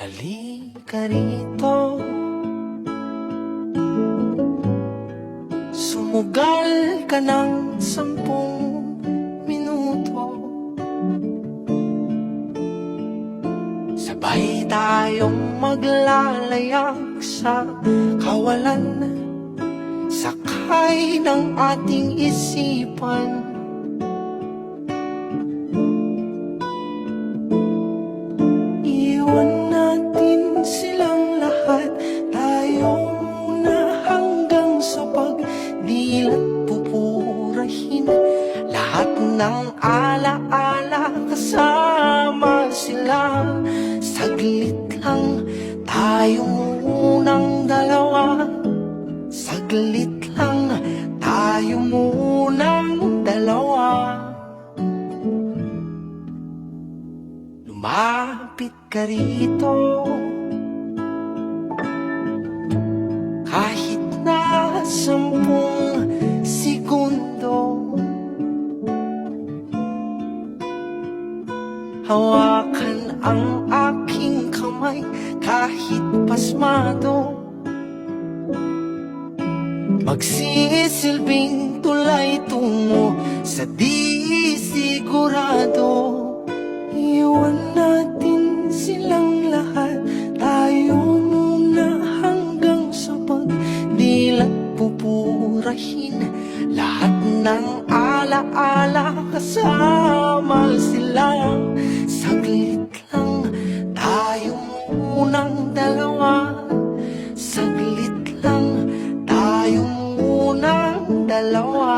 Halika rito, sumugal ka ng 10 minuto. Sabay tayong maglalayag sa kawalan, sakay ng ating isipan. Iwan natin silang lahat, tayo muna hanggang sa pagdilat. Pupurahin lahat ng alaala, kasama sila. Saglit lang, tayo munang dalawa. Saglit lang, tayo munang dalawa. Lumapit ka rito, kahit na 10 segundo. Hawakan ang aking kamay kahit pasmado. Magsisilbing tulay tungo sa di sigurado. Iwan natin silang lahat, tayo muna hanggang sa pagdilat. Pupurahin lahat ng alaala, kasama sila. Saglit lang, tayo munang dalawa. Saglit lang, tayo munang dalawa.